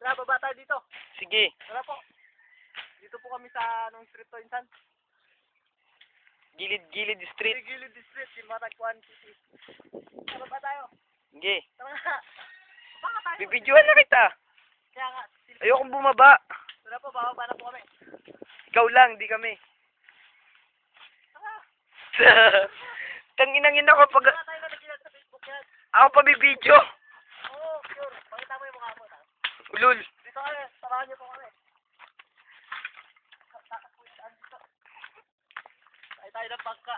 Tara, baba tayo dito. Sige. Tara po. Dito po kami sa anong street to, insan? Gilid street. Gilid Street, si Matagpuan City. Tara, baba tayo. Sige. Tara nga. Baka tayo. Bibidyohan na kita. Kaya nga. Ayokong bumaba. Tara po, bababa na po kami. Ikaw lang, di kami. Tara. Tanginangin ako pag... Baka tayo na nagilan sa Facebook yan. Ako pa bibidyo. Oo, sure. Pakita mo yung mukha mo. Ulul. Dito kayo, samahan niyo po kami. Ay tayo ng bangka.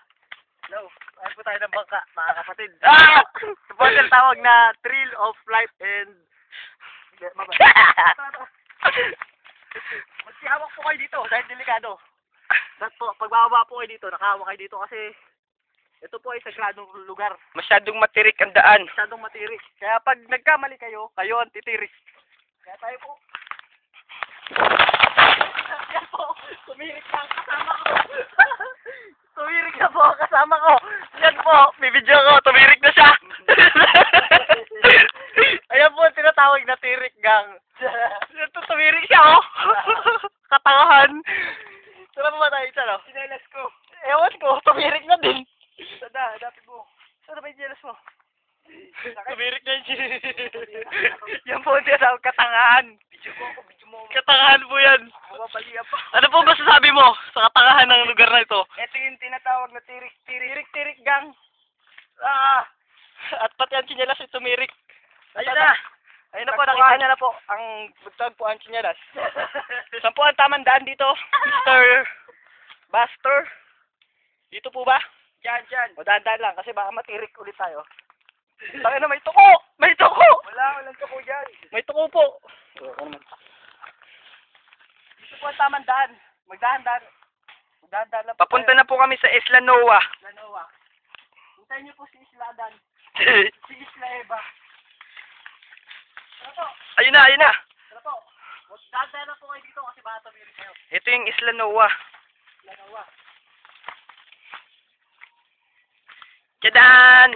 Hello. Ay po tayo ng bangka, mga kapatid. Ah! Ito po ang tawag na thrill of flight and... Magsihawak po kayo dito dahil delikado. Tapos po, pag bababa po kayo dito, nakahawak kayo dito kasi ito po ay sagradong lugar. Masyadong matirik ang daan. Masyadong matirik. Kaya pag nagkamali kayo, kayo ang titirik. Kaya tayo po. Yan po, tumirik na ang kasama ko. Tumirik na po ang kasama ko. Yan po, bibidyo ko, tumirik na siya. Ayan po, tinatawag na tirik gang. Ito, tumirik siya, oh. Katangahan. Saan ba tayo isa, no? Sinelas ko. Ewan ko, tumirik na din. Sada, dapit mo. Saan ba yung sinelas mo? Tumirik na yun. Yan po, tinatawag katangahan. Bidyo mo. Katangahan po yan. Mababalian pa. Ano po ba sasabi mo sa katangahan ng lugar na ito? Ito yung tinatawag na tirik. Tirik gang. Ah! At pati ang sinyalas ay tumirik. Ayun na! Ayun na po, nakita niya na po ang magtagpuan sinyalas. Saan po ang tamang daan dito, Mr. Buster? Dito po ba? Diyan. O daan lang kasi baka matirik ulit tayo. Tangina, may tuko! May tuko! Walang tuko dyan. May tuko po. Dito po ang tamang daan. Magdahan-dahan. Magdahan-dahan lang po. Papunta na po kami sa Isla Noa. Lanoa. Hintayin niyo po si Isla Adan. Si Isla Eva. Tara po. Ayun na. Tara po. Magdahan-dahan lang po kayo dito kasi baka tumirik kayo. Ito yung Isla Noa. Lanoa. Tadaan!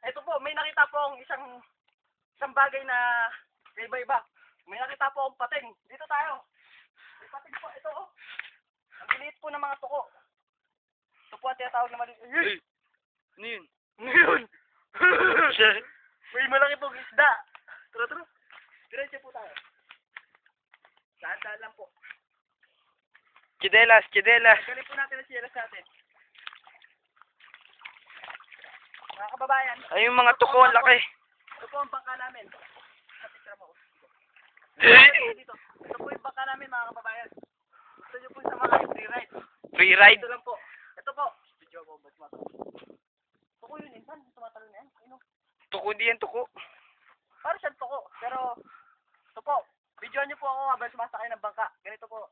Ito po, may nakita po akong isang bagay na iba-iba. May nakita po akong pating. Dito tayo. May pating po. Ito, oh. Ang biliit po ng mga tuko. Ito po ang tinatawag na maliit. Hey! Ano yun? Ngayon. May malaki pong isda. Tara. Diretso po tayo. Daan-daan lang po. Chidelas. Galing po natin ang siyelas natin. Mga kababayan. Ay, yung mga tuko, ang laki. Ito po ang bangka namin. Kapitra mo. Hey! Dito. Ito po yung bangka namin, mga kababayan. Gusto nyo po sa mga free ride. Free ride. Ito lang po. Ito po. Video mo, ba't matalo? Tuko yun, insan. Tumatalo na yan. Ayun. Tuko di yan, tuko. Parang siyang tuko. Pero, ito po. Video nyo po ako habang sumasakay ng bangka. Ganito po.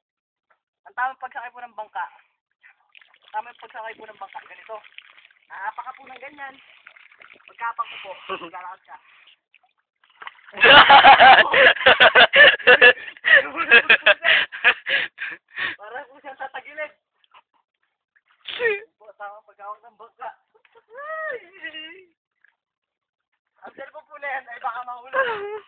Ang tamang pagsakay po ng bangka. Ganito. Nakapaka po ng ganyan. Pagkapak ko po. Maglalakad ka. Para po siyang tatagilid. Po, tamang paghawak ng bangka. Ang cellphone po na yan ay baka mahulog.